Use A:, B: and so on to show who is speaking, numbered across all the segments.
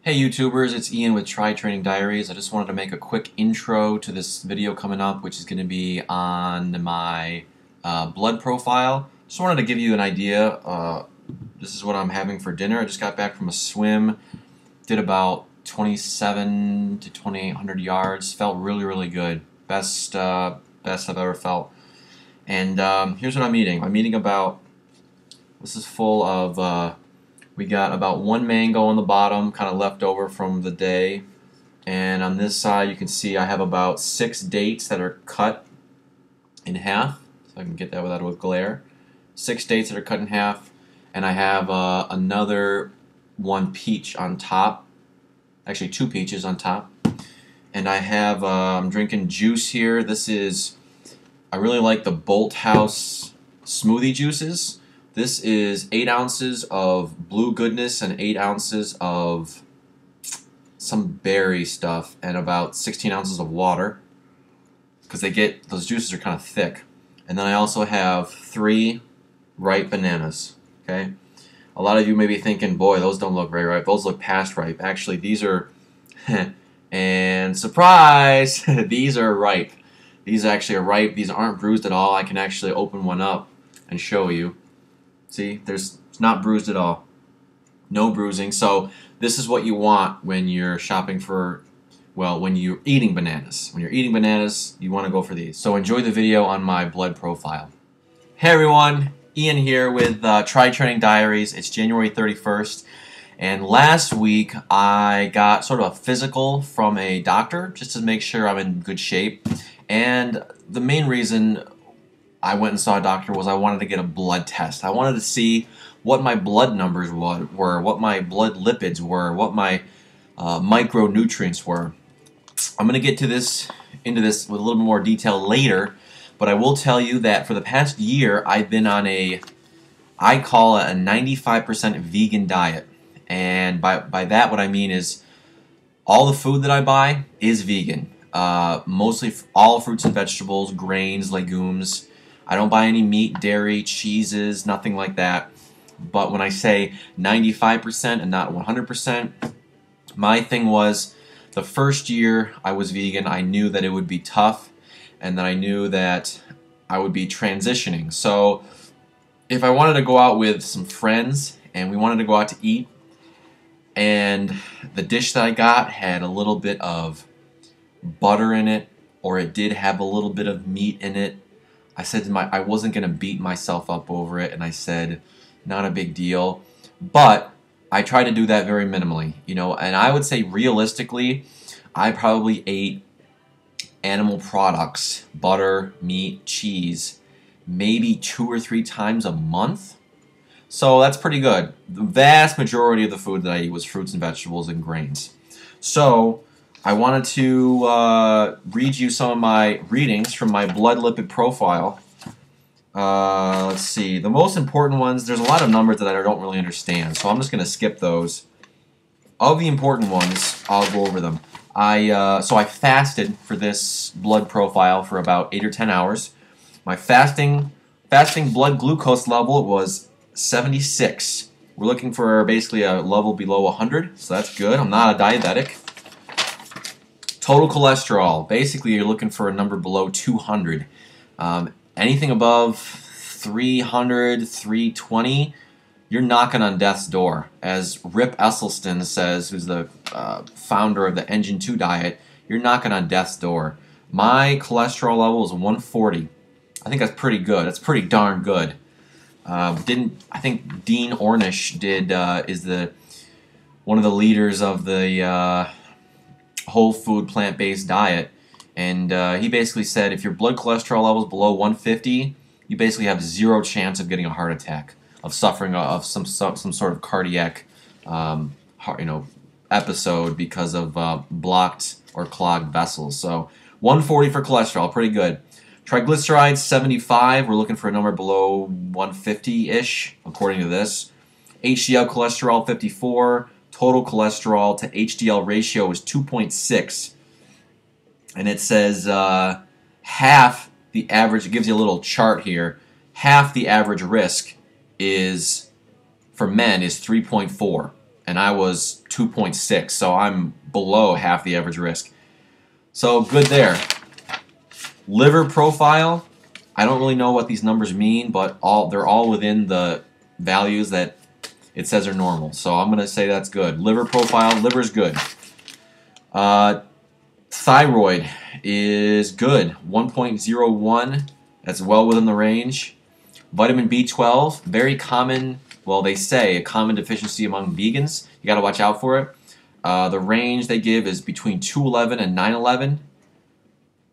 A: Hey YouTubers, it's Ian with TriTraining Diaries. I just wanted to make a quick intro to this video coming up, which is going to be on my blood profile. Just wanted to give you an idea. This is what I'm having for dinner. I just got back from a swim, did about 27 to 2800 yards. Felt really good. Best I've ever felt. And here's what I'm eating. I'm eating about, this is full of we got about one mango on the bottom, kind of left over from the day. And on this side, you can see I have about 6 dates that are cut in half. So I can get that without a glare. 6 dates that are cut in half. And I have another one peach on top. Actually, 2 peaches on top. And I have, I'm drinking juice here. This is, I really like the Bolt House smoothie juices. This is 8 ounces of Blue Goodness and 8 ounces of some berry stuff and about 16 ounces of water because those juices are kind of thick. And then I also have 3 ripe bananas. Okay, a lot of you may be thinking, boy, those don't look very ripe. Those look past ripe. Actually, these are, and surprise, these are ripe. These actually are ripe. These aren't bruised at all. I can actually open one up and show you. See, it's not bruised at all. No bruising. So this is what you want when you're shopping for, well, when you're eating bananas. When you're eating bananas, you want to go for these. So enjoy the video on my blood profile. Hey everyone, Ian here with TriTraining Diaries. It's January 31st. And last week I got sort of a physical from a doctor just to make sure I'm in good shape. And the main reason I went and saw a doctor was I wanted to get a blood test. I wanted to see what my blood numbers were, what my blood lipids were, what my micronutrients were. I'm going to get into this with a little bit more detail later, but I will tell you that for the past year I've been on I call it a 95% vegan diet. And by that what I mean is all the food that I buy is vegan. Mostly all fruits and vegetables, grains, legumes. I don't buy any meat, dairy, cheeses, nothing like that. But when I say 95% and not 100%, my thing was the first year I was vegan, I knew that it would be tough and that I knew that I would be transitioning. So if I wanted to go out with some friends and we wanted to go out to eat and the dish that I got had a little bit of butter in it or it did have a little bit of meat in it, I said I wasn't going to beat myself up over it, and I said, not a big deal. But I tried to do that very minimally, you know, and I would say realistically, I probably ate animal products, butter, meat, cheese, maybe 2 or 3 times a month. So that's pretty good. The vast majority of the food that I eat was fruits and vegetables and grains. So I wanted to read you some of my readings from my blood lipid profile. Let's see. The most important ones, there's a lot of numbers that I don't really understand, so I'm just going to skip those. Of the important ones, I'll go over them. So I fasted for this blood profile for about 8 or 10 hours. My fasting blood glucose level was 76. We're looking for basically a level below 100, so that's good. I'm not a diabetic. Total cholesterol, basically you're looking for a number below 200. Anything above 300, 320, you're knocking on death's door. As Rip Esselstyn says, who's the founder of the Engine 2 diet, you're knocking on death's door. My cholesterol level is 140. I think that's pretty good. That's pretty darn good. I think Dean Ornish is one of the leaders of the whole food plant-based diet, and he basically said if your blood cholesterol level is below 150, you basically have 0 chance of getting a heart attack, of suffering of some sort of cardiac episode because of blocked or clogged vessels. So 140 for cholesterol, pretty good. Triglycerides 75, we're looking for a number below 150-ish according to this. HDL cholesterol 54. Total cholesterol to HDL ratio is 2.6. And it says half the average, it gives you a little chart here, half the average risk is for men is 3.4. and I was 2.6, so I'm below half the average risk. So good there. Liver profile, I don't really know what these numbers mean, but they're all within the values that it says are normal. So I'm going to say that's good. Liver profile, liver's good. Thyroid is good, 1.01. That's well within the range. Vitamin B12, very common, well, they say a common deficiency among vegans. You got to watch out for it. The range they give is between 211 and 911.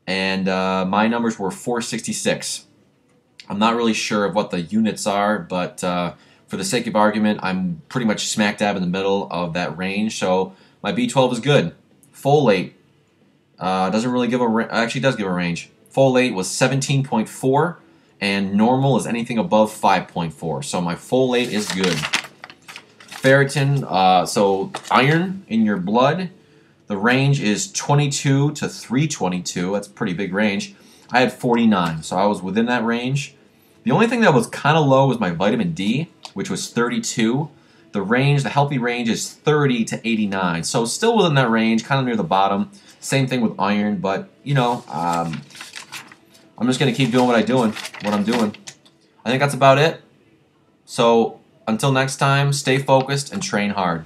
A: And my numbers were 466. I'm not really sure of what the units are, but for the sake of argument, I'm pretty much smack dab in the middle of that range. So my B12 is good. Folate doesn't really give actually does give a range. Folate was 17.4, and normal is anything above 5.4. So my folate is good. Ferritin, so iron in your blood, the range is 22 to 322. That's a pretty big range. I had 49, so I was within that range. The only thing that was kind of low was my vitamin D, which was 32. The range, the healthy range, is 30 to 89. So still within that range, kind of near the bottom. Same thing with iron, but you know, I'm just gonna keep doing what I'm doing. I think that's about it. So until next time, stay focused and train hard.